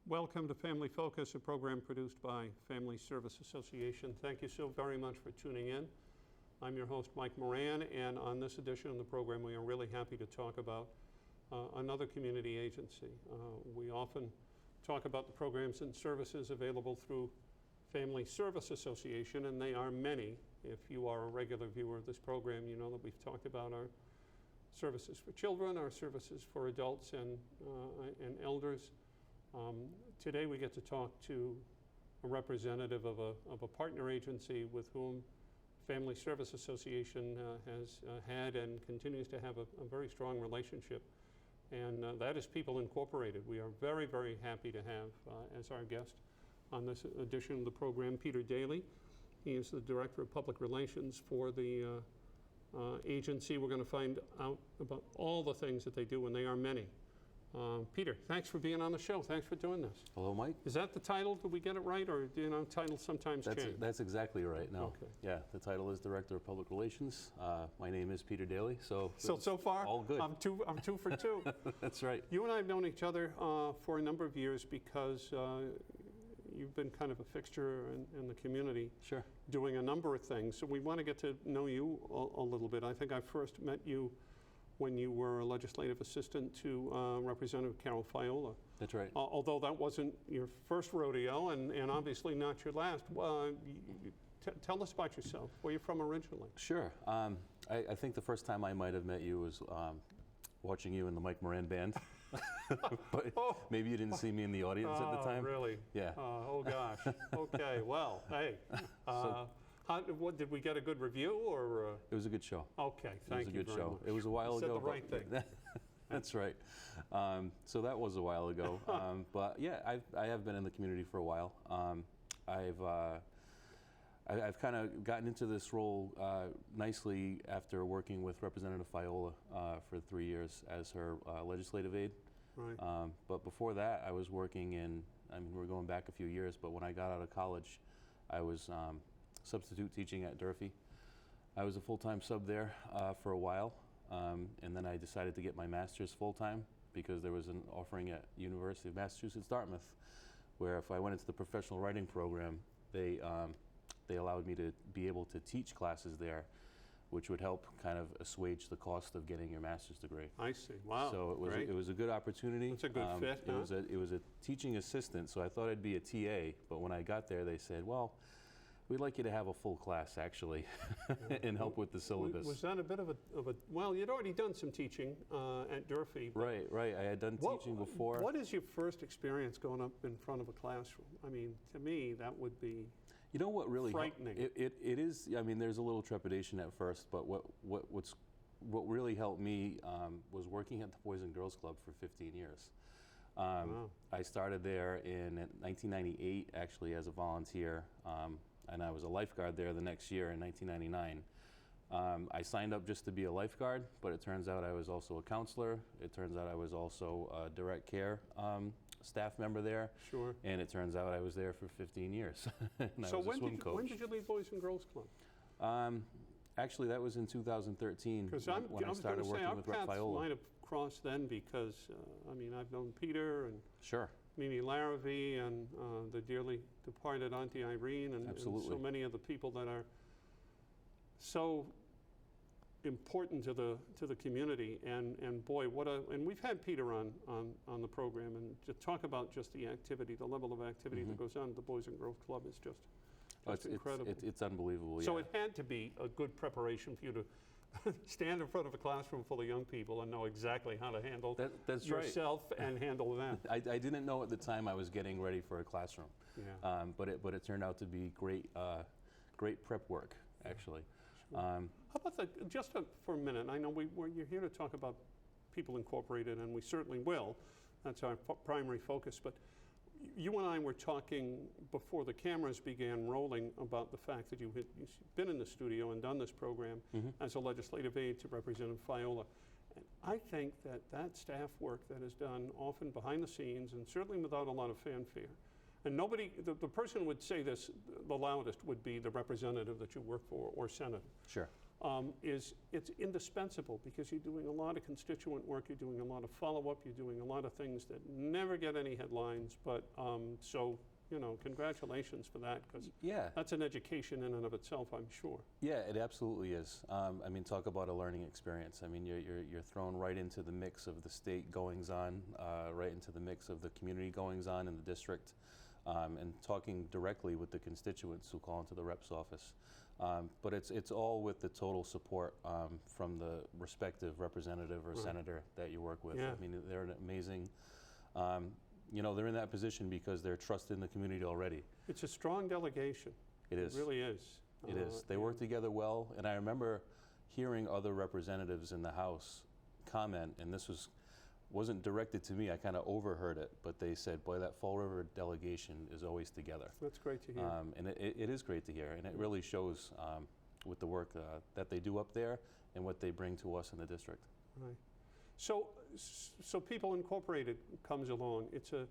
Welcome to Family Focus, a program produced by Family Service Association. Thank you so very much for tuning in. I'm your host, Mike Moran, and on this edition of the program, we are really happy to talk about another community agency. We often talk about the programs and services available through Family Service Association, and they are many. If you are a regular viewer of this program, you know that we've talked about our services for children, our services for adults and elders. Today we get to talk to a representative of a partner agency with whom Family Service Association has had and continues to have a very strong relationship, and that is People Incorporated. We are very, very happy to have as our guest on this edition of the program Peter Daley. He is the Director of Public Relations for the agency. We're going to find out about all the things that they do, and they are many. Peter, thanks for being on the show. Thanks for doing this. Hello, Mike. Is that the title? Did we get it right? Or, you know, titles sometimes change? That's exactly right. No. Okay. Yeah, the title is Director of Public Relations. My name is Peter Daley. So far, all good. I'm two for two. That's right. You and I have known each other for a number of years because you've been kind of a fixture in the community. Sure. Doing a number of things. So we want to get to know you a little bit. I think I first met you when you were a legislative assistant to Representative Carol Fiola. That's right. Although that wasn't your first rodeo and obviously not your last. Tell us about yourself. Where you're from originally? Sure. I think the first time I might have met you was watching you in the Mike Moran band. But maybe you didn't see me in the audience at the time. Really? Yeah. Oh gosh. Okay. Well, hey. What did we get a good review or? It was a good show. Okay, thank you. It was a good very show. much. It was a while You ago. said the right thing. That's right. So that was a while ago. But yeah, I have been in the community for a while. I've kind of gotten into this role nicely after working with Representative Fiola for 3 years as her legislative aide. Right. But before that, I was working in, I mean, we're going back a few years, but when I got out of college, I was substitute teaching at Durfee. I was a full-time sub there for a while, and then I decided to get my master's full-time because there was an offering at University of Massachusetts Dartmouth, where if I went into the professional writing program, they allowed me to be able to teach classes there, which would help kind of assuage the cost of getting your master's degree. I see. Wow. So it was a good opportunity. It's a good fit. It was a teaching assistant, so I thought I'd be a TA, but when I got there, they said, well, we'd like you to have a full class, actually, and help with the syllabus. Was that a bit of a well, you'd already done some teaching at Durfee. Right. I had done teaching before. What is your first experience going up in front of a classroom? I mean, to me, that would be you know what really frightening. It is. I mean, there's a little trepidation at first, but what really helped me was working at the Boys and Girls Club for 15 years. Wow. I started there in 1998, actually, as a volunteer. And I was a lifeguard there the next year in 1999. I signed up just to be a lifeguard, but it turns out I was also a counselor. It turns out I was also a direct care staff member there. Sure. And it turns out I was there for 15 years. And so I was a swim coach. When did you leave Boys and Girls Club? Actually, that was in 2013 when I started working with Rep. Fiola. Our paths might have crossed then because, I mean, I've known Peter and Sure. Mimi Larrabee and the dearly departed Auntie Irene and so many of the people that are so important to the community. And boy, and we've had Peter on the program, and to talk about just the activity, the level of activity that goes on at the Boys and Girls Club is just incredible. It's unbelievable. So yeah. it had to be a good preparation for you to stand in front of a classroom full of young people and know exactly how to handle that's yourself right. and handle them. I didn't know at the time I was getting ready for a classroom, but it turned out to be great prep work, actually. How about just for a minute? I know you're here to talk about People Incorporated, and we certainly will. That's our primary focus. But you and I were talking before the cameras began rolling about the fact that you've been in the studio and done this program as a legislative aide to Representative Fiola. And I think that staff work that is done often behind the scenes and certainly without a lot of fanfare. And nobody, the person who would say this the loudest would be the representative that you work for or senator. Sure. it's indispensable because you're doing a lot of constituent work, you're doing a lot of follow-up, you're doing a lot of things that never get any headlines, but so, you know, congratulations for that, because Yeah. that's an education in and of itself, I'm sure. Yeah, it absolutely is. I mean, talk about a learning experience. I mean, you're thrown right into the mix of the state goings-on, right into the mix of the community goings-on in the district, and talking directly with the constituents who call into the rep's office. But it's all with the total support from the respective representative or Right. senator that you work with. Yeah. I mean, they're an amazing. You know, they're in that position because they're trusted in the community already. It's a strong delegation. It is. It really is. It is. They work together well, and I remember hearing other representatives in the House comment, and this wasn't directed to me. I kind of overheard it, but they said, "Boy, that Fall River delegation is always together." That's great to hear. And it is great to hear, and it really shows with the work that they do up there and what they bring to us in the district. Right. So People Incorporated comes along. It's a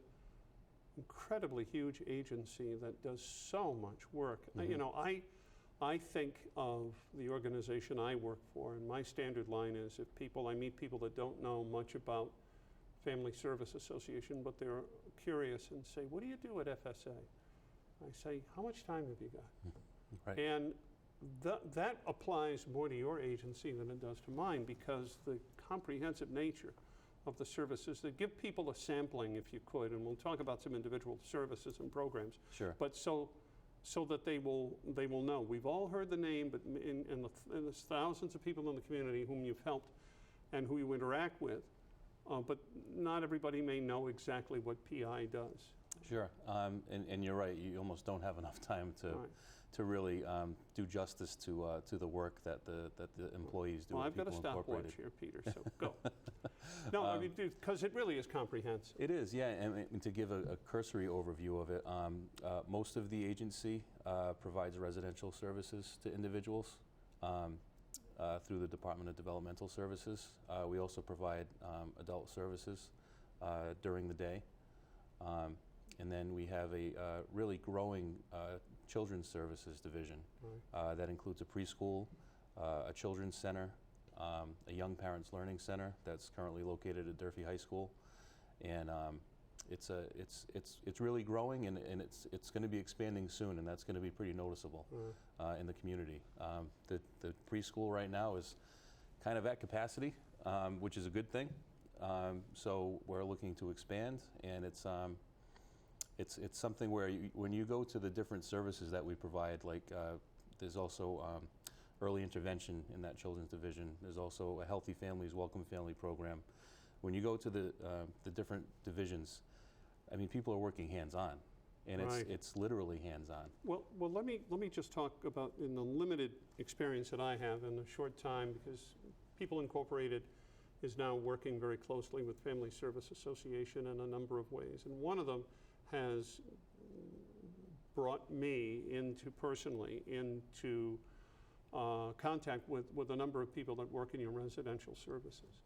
incredibly huge agency that does so much work. You know, I think of the organization I work for, and my standard line is if I meet people that don't know much about Family Service Association, but they're curious and say, "What do you do at FSA?" I say, "How much time have you got?" Right. And that applies more to your agency than it does to mine, because the comprehensive nature of the services that give people a sampling, if you could, and we'll talk about some individual services and programs, Sure. but so that they will know. We've all heard the name, but there's thousands of people in the community whom you've helped and who you interact with, but not everybody may know exactly what PI does. Sure. And you're right. You almost don't have enough time to Right. to really do justice to the work that the employees do. Well, at I've got a People stopwatch Incorporated. here, Peter, so go. No, I mean, because it really is comprehensive. It is, yeah. And to give a cursory overview of it, most of the agency provides residential services to individuals through the Department of Developmental Services. We also provide adult services during the day. And then we have a really growing children's services division that includes a preschool, a children's center, a young parents learning center that's currently located at Durfee High School, and it's really growing, and it's going to be expanding soon, and that's going to be pretty noticeable in the community. The preschool right now is kind of at capacity, which is a good thing. So we're looking to expand, and it's something where when you go to the different services that we provide, like there's also early intervention in that children's division. There's also a Healthy Families, Welcome Family program. When you go to the different divisions, I mean, people are working hands-on, and it's literally hands-on. Well, let me just talk about, in the limited experience that I have in a short time, because People Incorporated is now working very closely with Family Service Association in a number of ways, and one of them has brought me personally into contact with a number of people that work in your residential services.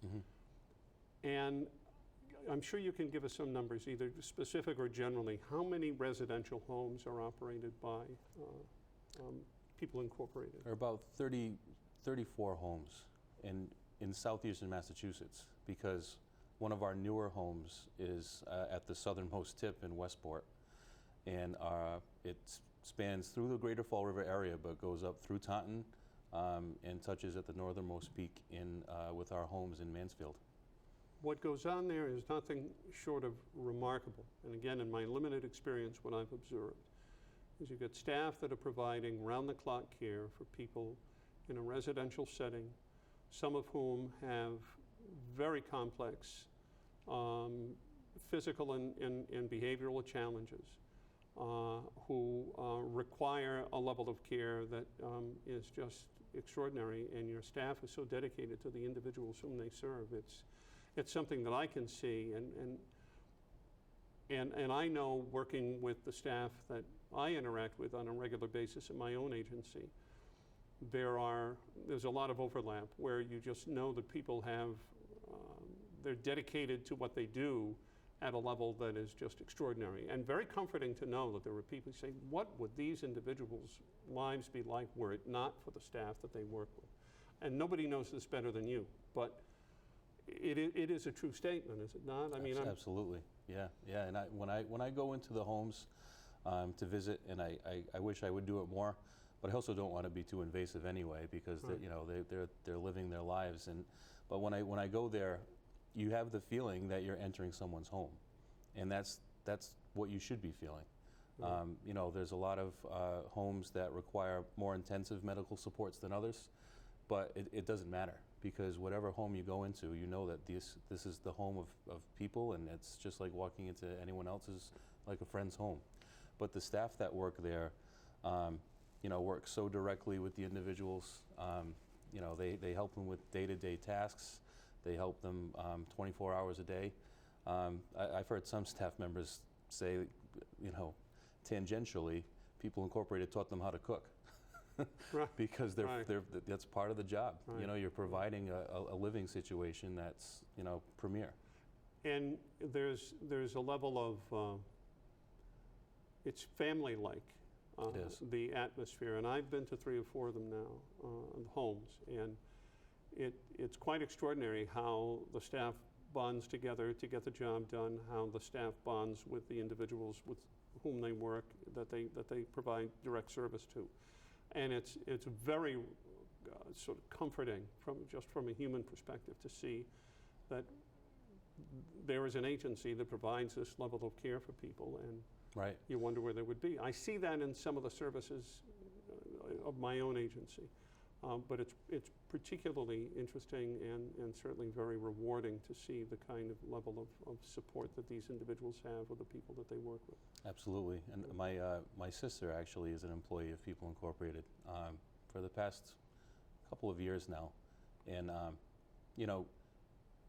And I'm sure you can give us some numbers, either specific or generally. How many residential homes are operated by People Incorporated? There are about 34 homes in southeastern Massachusetts, because one of our newer homes is at the southernmost tip in Westport, and it spans through the greater Fall River area, but goes up through Taunton and touches at the northernmost peak with our homes in Mansfield. What goes on there is nothing short of remarkable. And again, in my limited experience, what I've observed is you've got staff that are providing round-the-clock care for people in a residential setting, some of whom have very complex physical and behavioral challenges, who require a level of care that is just extraordinary, and your staff is so dedicated to the individuals whom they serve. It's something that I can see, and I know, working with the staff that I interact with on a regular basis in my own agency, there's a lot of overlap where you just know that people they're dedicated to what they do at a level that is just extraordinary, and very comforting to know that there are people who say, what would these individuals' lives be like were it not for the staff that they work with? and nobody knows this better than you, but it is a true statement, is it not? I mean, Absolutely, yeah, yeah. And when I go into the homes to visit, and I wish I would do it more, but I also don't want to be too invasive anyway, because they're living their lives. But when I go there, you have the feeling that you're entering someone's home, and that's what you should be feeling. There's a lot of homes that require more intensive medical supports than others, but it doesn't matter, because whatever home you go into, you know that this is the home of people, and it's just like walking into anyone else's, like a friend's home. But the staff that work there, work so directly with the individuals. They help them with day-to-day tasks. They help them 24 hours a day. I've heard some staff members say, tangentially, People Incorporated taught them how to cook. Right. Because that's part of the job. Right. You're providing a living situation that's premier. And there's a level of it's family-like, It is. the atmosphere. And I've been to 3 or 4 of them now, homes, and it's quite extraordinary how the staff bonds together to get the job done, how the staff bonds with the individuals with whom they work, that they provide direct service to. And it's very sort of comforting from a human perspective to see that there is an agency that provides this level of care for people, and Right. you wonder where they would be. I see that in some of the services of my own agency, but it's particularly interesting and certainly very rewarding to see the kind of level of support that these individuals have with the people that they work with. Absolutely. And my sister actually is an employee of People Incorporated for the past couple of years now, and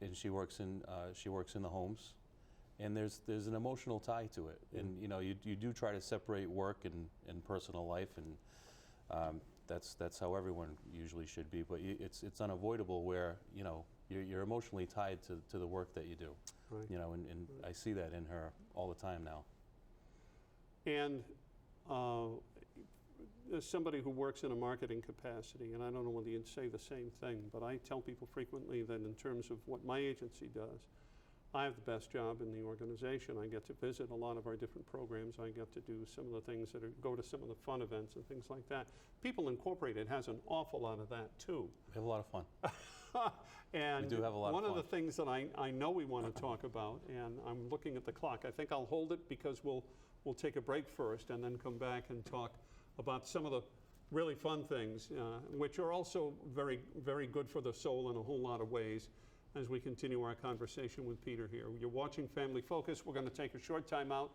and she works in the homes, and there's an emotional tie to it. And you do try to separate work and personal life, and that's how everyone usually should be. But it's unavoidable where you're emotionally tied to the work that you do. Right. And I see that in her all the time now. And as somebody who works in a marketing capacity, and I don't know whether you'd say the same thing, but I tell people frequently that in terms of what my agency does, I have the best job in the organization. I get to visit a lot of our different programs. I get to do some of the things go to some of the fun events and things like that. People Incorporated has an awful lot of that too. We have a lot of fun. And we do have a lot of one fun. of the things that I know we want to talk about, and I'm looking at the clock, I think I'll hold it because we'll take a break first and then come back and talk about some of the really fun things, which are also very, very good for the soul in a whole lot of ways as we continue our conversation with Peter here. You're watching Family Focus. We're going to take a short time out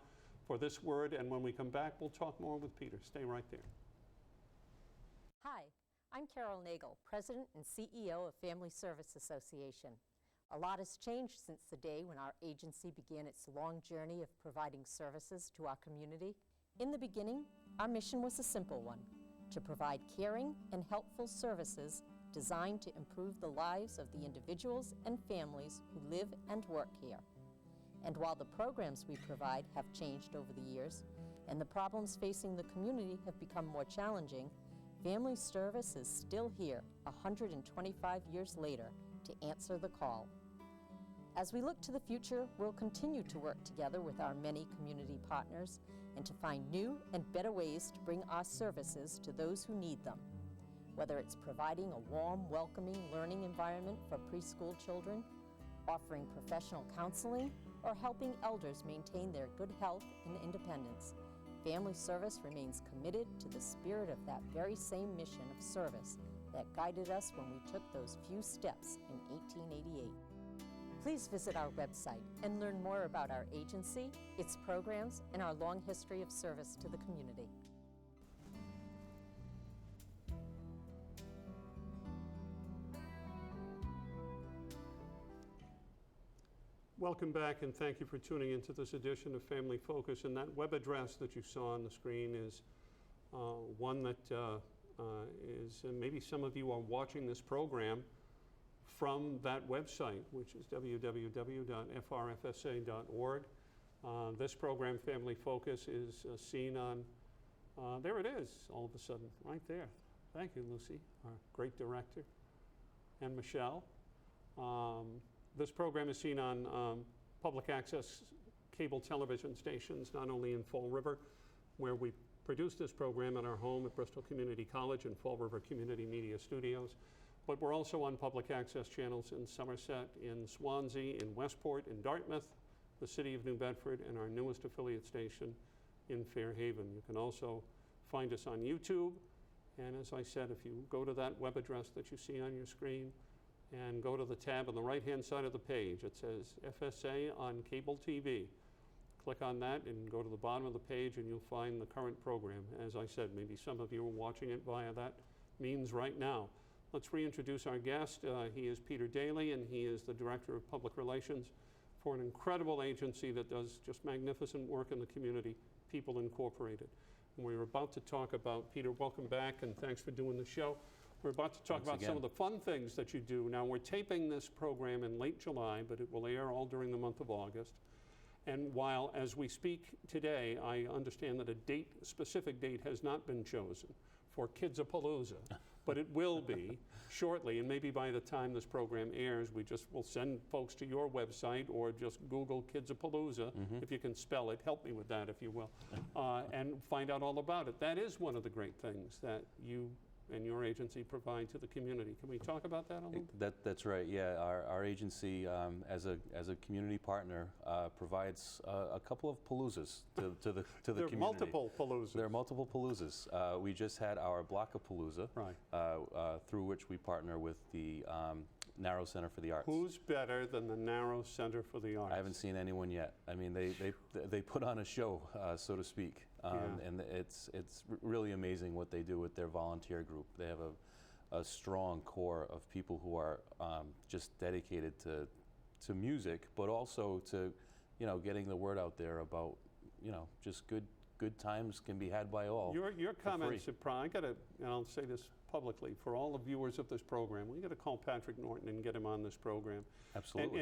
for this word, and when we come back, we'll talk more with Peter. Stay right there. Hi, I'm Carol Nagel, President and CEO of Family Service Association. A lot has changed since the day when our agency began its long journey of providing services to our community. In the beginning, our mission was a simple one: to provide caring and helpful services designed to improve the lives of the individuals and families who live and work here. And while the programs we provide have changed over the years, and the problems facing the community have become more challenging, Family Service is still here 125 years later to answer the call. As we look to the future, we'll continue to work together with our many community partners and to find new and better ways to bring our services to those who need them. Whether it's providing a warm, welcoming learning environment for preschool children, offering professional counseling, or helping elders maintain their good health and independence, Family Service remains committed to the spirit of that very same mission of service that guided us when we took those few steps in 1888. Please visit our website and learn more about our agency, its programs, and our long history of service to the community. Welcome back, and thank you for tuning into this edition of Family Focus. And that web address that you saw on the screen is one that maybe some of you are watching this program from that website, which is www.frfsa.org. This program, Family Focus, is seen on, there it is, all of a sudden, right there. Thank you, Lucy, our great director. and Michelle. This program is seen on public access cable television stations, not only in Fall River, where we produce this program at our home at Bristol Community College and Fall River Community Media Studios, but we're also on public access channels in Somerset, in Swansea, in Westport, in Dartmouth, the city of New Bedford, and our newest affiliate station in Fairhaven. You can also find us on YouTube. And as I said, if you go to that web address that you see on your screen and go to the tab on the right-hand side of the page, it says FSA on Cable TV. Click on that and go to the bottom of the page and you'll find the current program. As I said, maybe some of you are watching it via that means right now. Let's reintroduce our guest. He is Peter Daley, and he is the Director of Public Relations for an incredible agency that does just magnificent work in the community, People Incorporated. And we're about to talk about, Peter, welcome back, and thanks for doing the show. We're about to talk about some of the fun things that you do. Now, we're taping this program in late July, but it will air all during the month of August. And while, as we speak today, I understand that a specific date has not been chosen for Kids-a-Palooza, but it will be shortly, and maybe by the time this program airs, we just will send folks to your website or just Google Kids-a-Palooza, if you can spell it. Help me with that, if you will, and find out all about it. That is one of the great things that you and your agency provide to the community. Can we talk about that a little? That's right. Yeah, our agency, as a community partner, provides a couple of paloozas to the There community. are multiple paloozas. There are multiple paloozas. We just had our Block-a-Palooza, Right. through which we partner with the Narrow Center for the Arts. Who's better than the Narrow Center for the Arts? I haven't seen anyone yet. I mean, they put on a show, so to speak, and it's really amazing what they do with their volunteer group. They have a strong core of people who are just dedicated to music, but also to getting the word out there about just good times can be had by all. Your comments are I gotta, and I'll say this publicly, for all the viewers of this program, we got to call Patrick Norton and get him on this program. Absolutely.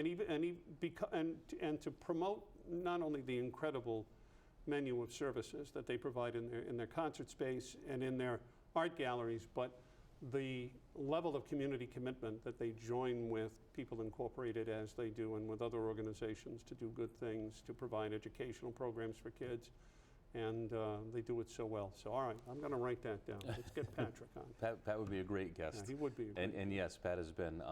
And to promote not only the incredible menu of services that they provide in their concert space and in their art galleries, but the level of community commitment that they join with People Incorporated as they do, and with other organizations to do good things, to provide educational programs for kids. And they do it so well. So, all right, I'm going to write that down. Let's get Patrick on. Pat would be a great guest. Yeah, he would be. And yes, Pat has been,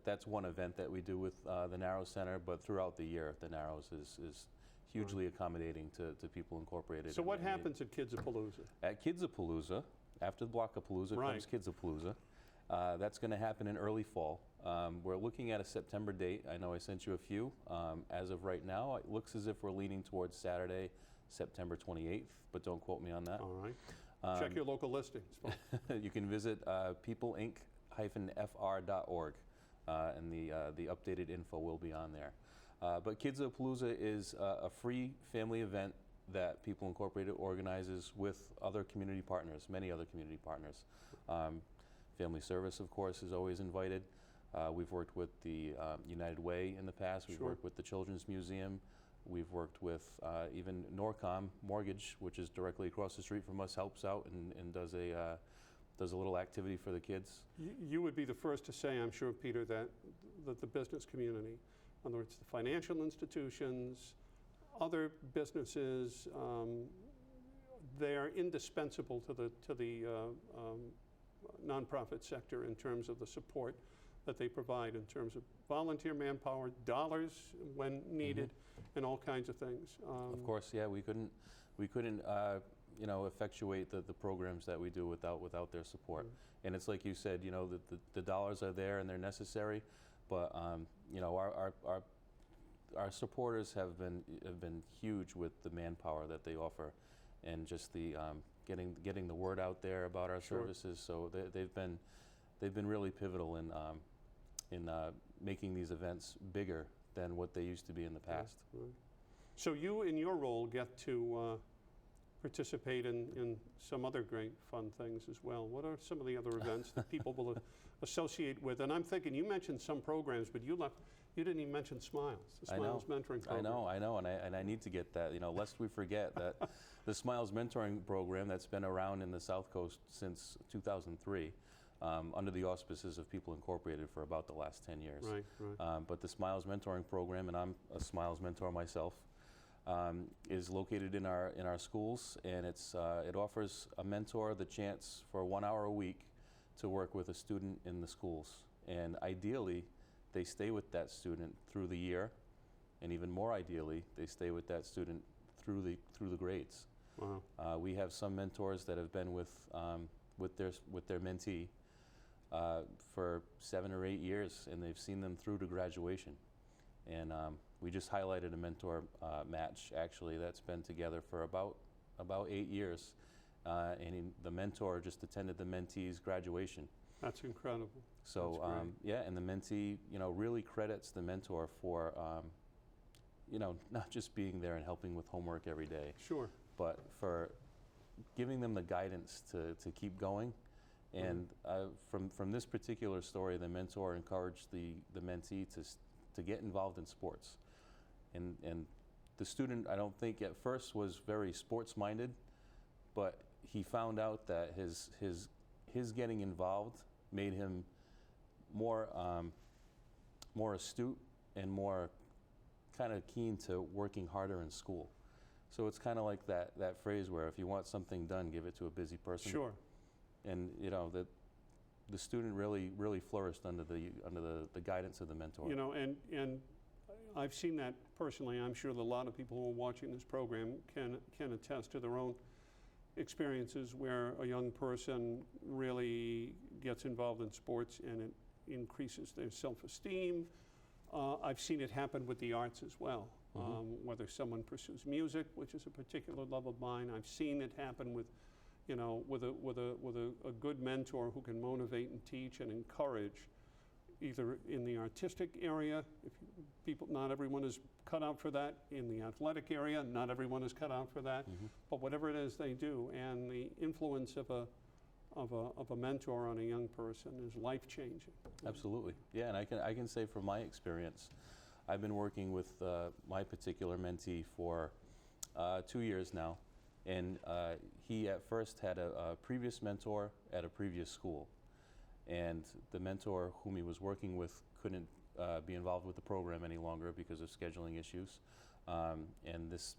that's one event that we do with the Narrows Center, but throughout the year, the Narrows is hugely accommodating to People Incorporated. So what happens at Kids-a-Palooza? At Kids-a-Palooza, after the Block-a-Palooza comes Kids-a-Palooza. That's going to happen in early fall. We're looking at a September date. I know I sent you a few. As of right now, it looks as if we're leaning towards Saturday, September 28th, but don't quote me on that. All right. Check your local listings. You can visit peopleinc-fr.org, and the updated info will be on there. But Kids-a-Palooza is a free family event that People Incorporated organizes with other community partners, many other community partners. Family Service, of course, is always invited. We've worked with the United Way in the past. We've worked with the Children's Museum. We've worked with even Norcom Mortgage, which is directly across the street from us, helps out and does a little activity for the kids. You would be the first to say, I'm sure, Peter, that the business community, in other words, the financial institutions, other businesses, they are indispensable to the nonprofit sector in terms of the support that they provide in terms of volunteer manpower, dollars when needed, and all kinds of things. Of course, yeah, we couldn't effectuate the programs that we do without their support. And it's like you said, the dollars are there and they're necessary, but our supporters have been huge with the manpower that they offer, and just the getting the word out there about our services. So they've been really pivotal in making these events bigger than what they used to be in the past. Right. So you, in your role, get to participate in some other great fun things as well. What are some of the other events that people will associate with? And I'm thinking, you mentioned some programs, but you didn't even mention Smiles, the Smiles Mentoring Program. I know, and I need to get that, lest we forget that the Smiles Mentoring Program that's been around in the South Coast since 2003, under the auspices of People Incorporated for about the last 10 years. Right, right. But the Smiles Mentoring Program, and I'm a Smiles mentor myself, is located in our schools, and it offers a mentor the chance for 1 hour a week to work with a student in the schools. And ideally, they stay with that student through the year, and even more ideally, they stay with that student through the grades. Wow. We have some mentors that have been with their mentee for 7 or 8 years, and they've seen them through to graduation. And we just highlighted a mentor match, actually, that's been together for about 8 years. And the mentor just attended the mentee's graduation. That's incredible. So, That's great. yeah, and the mentee, really credits the mentor for, not just being there and helping with homework every day, Sure. but for giving them the guidance to keep going. And from this particular story, the mentor encouraged the mentee to get involved in sports. And the student, I don't think at first was very sports-minded, but he found out that his getting involved made him more astute and more kind of keen to working harder in school. So it's kind of like that phrase where if you want something done, give it to a busy person. Sure. And the student really flourished under the guidance of the mentor. And I've seen that personally. I'm sure that a lot of people who are watching this program can attest to their own experiences where a young person really gets involved in sports and it increases their self-esteem. I've seen it happen with the arts as well. Whether someone pursues music, which is a particular love of mine. I've seen it happen with a good mentor who can motivate and teach and encourage, either in the artistic area, not everyone is cut out for that. In the athletic area, not everyone is cut out for that. But whatever it is they do, and the influence of a mentor on a young person is life-changing. Absolutely, yeah, and I can say from my experience, I've been working with my particular mentee for 2 years now. And he at first had a previous mentor at a previous school. And the mentor whom he was working with couldn't be involved with the program any longer because of scheduling issues. And this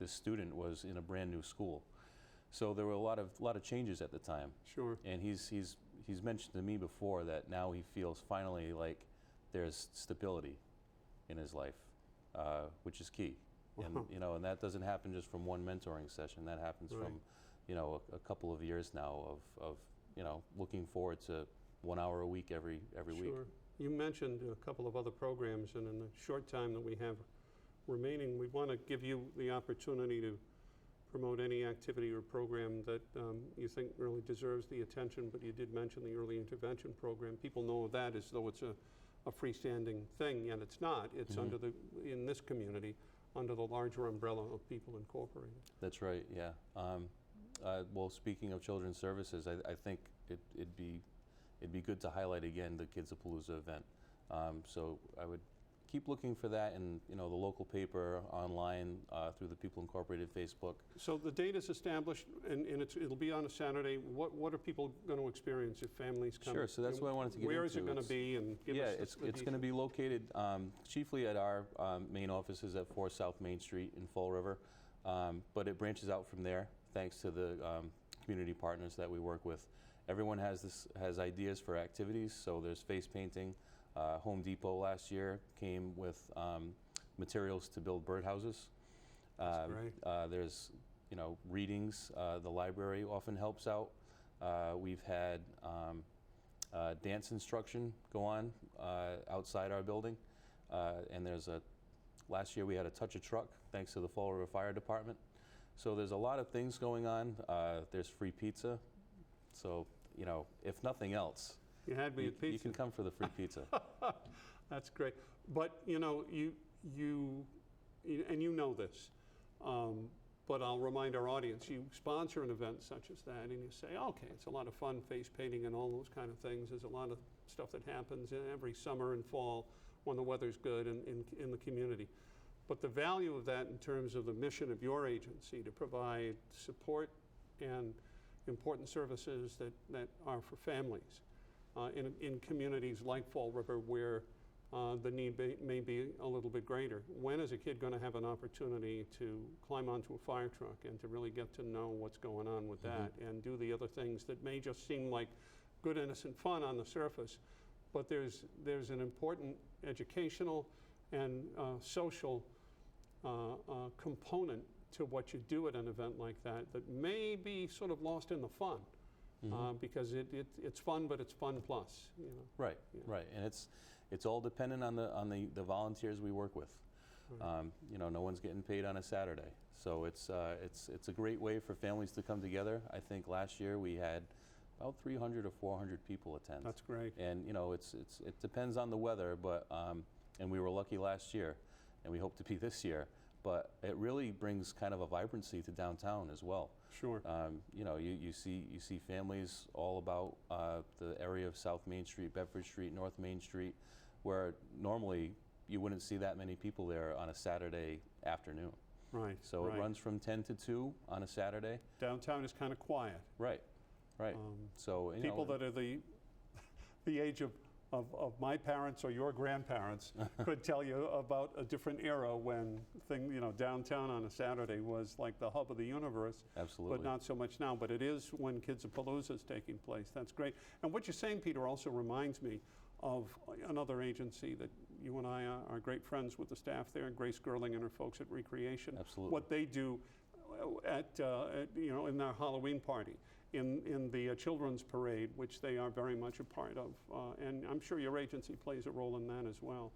student was in a brand new school. So there were a lot of changes at the time. Sure. And he's mentioned to me before that now he feels finally like there's stability in his life, which is key. And and that doesn't happen just from one mentoring session. That happens Right. from a couple of years now of looking forward to 1 hour a week every week. Sure. You mentioned a couple of other programs, and in the short time that we have remaining, we want to give you the opportunity to promote any activity or program that you think really deserves the attention, but you did mention the early intervention program. People know of that as though it's a freestanding thing, yet it's not. It's in this community, under the larger umbrella of People Incorporated. That's right, yeah. Well, speaking of children's services, I think it'd be good to highlight again the Kidsapalooza event. So I would keep looking for that in the local paper, online, through the People Incorporated Facebook. So the date is established, and it'll be on a Saturday. What are people going to experience if families come? Sure, so that's what I wanted to get into. Where is it going to be? And give us it's going to be located chiefly at our main offices at 4 South Main Street in Fall River, but it branches out from there thanks to the community partners that we work with. Everyone has ideas for activities, so there's face painting. Home Depot last year came with materials to build birdhouses. That's great. There's readings. The library often helps out. We've had dance instruction go on outside our building, and last year we had a touch a truck thanks to the Fall River Fire Department. So there's a lot of things going on. There's free pizza. So if nothing else, You had me at pizza. you can come for the free pizza. That's great. But you know this, but I'll remind our audience, you sponsor an event such as that and you say, okay, it's a lot of fun, face painting and all those kind of things. There's a lot of stuff that happens every summer and fall when the weather's good in the community. But the value of that in terms of the mission of your agency to provide support and important services that are for families in communities like Fall River where the need may be a little bit greater. When is a kid going to have an opportunity to climb onto a fire truck and to really get to know what's going on with that and do the other things that may just seem like good, innocent fun on the surface, but there's an important educational and social component to what you do at an event like that may be sort of lost in the fun. Because it's fun, but it's fun plus. You know? Right, right, and it's all dependent on the volunteers we work with. You know, no one's getting paid on a Saturday, so it's a great way for families to come together. I think last year we had about 300 or 400 people attend. That's great. And you know, it depends on the weather, but and we were lucky last year, and we hope to be this year. But it really brings kind of a vibrancy to downtown as well. Sure. You know, you see families all about the area of South Main Street, Bedford Street, North Main Street, where normally you wouldn't see that many people there on a Saturday afternoon. Right. So it runs from 10 to 2 on a Saturday. Downtown is kind of quiet. Right. Right. So you people know, that are the age of my parents or your grandparents could tell you about a different era when downtown on a Saturday was like the hub of the universe. Absolutely. But not so much now. But it is when Kids-A-Palooza is taking place. That's great. And what you're saying, Peter, also reminds me of another agency that you and I are great friends with the staff there, Grace Gerling and her folks at Recreation. Absolutely. What they do in their Halloween party. In the children's parade, which they are very much a part of. And I'm sure your agency plays a role in that as well.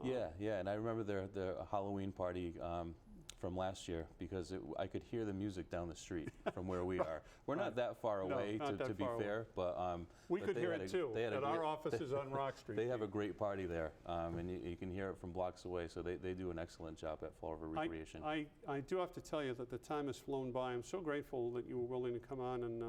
Yeah, and I remember their Halloween party from last year because I could hear the music down the street from where we are. We're not that far away, to be fair, but we but could they hear had it too. At our offices on Rock Street. They have a great party there, and you can hear it from blocks away, so they do an excellent job at Fall River Recreation. I do have to tell you that the time has flown by. I'm so grateful that you were willing to come on and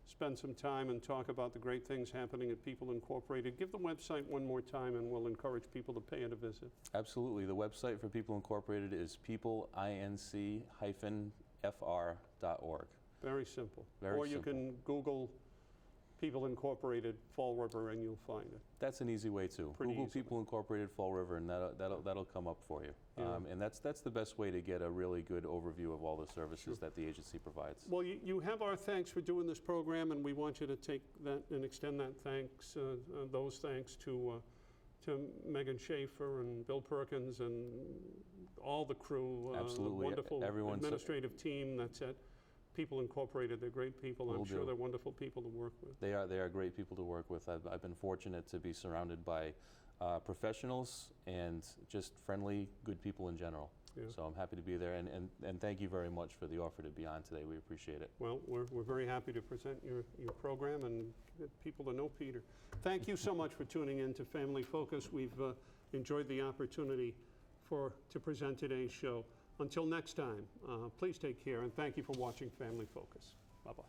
spend some time and talk about the great things happening at People Incorporated. Give the website one more time and we'll encourage people to pay it a visit. Absolutely. The website for People Incorporated is peopleinc-fr.org. Very simple. Very or you simple. can Google People Incorporated Fall River and you'll find it. That's an easy way too. Pretty Google easily. People Incorporated Fall River, and that'll come up for you. Yeah. And that's the best way to get a really good overview of all the services that the agency provides. Well, you have our thanks for doing this program, and we want you to take that and extend that thanks, those thanks to Megan Schaefer and Bill Perkins and all the crew. Absolutely. The wonderful Everyone's administrative team that's at People Incorporated. They're great people. I'm sure they're wonderful people to work with. They are great people to work with. I've been fortunate to be surrounded by professionals and just friendly, good people in general. Yeah. So I'm happy to be there, and thank you very much for the offer to be on today. We appreciate it. Well, we're very happy to present your program and get people to know Peter. Thank you so much for tuning in to Family Focus. We've enjoyed the opportunity to present today's show. Until next time, please take care, and thank you for watching Family Focus. Bye-bye.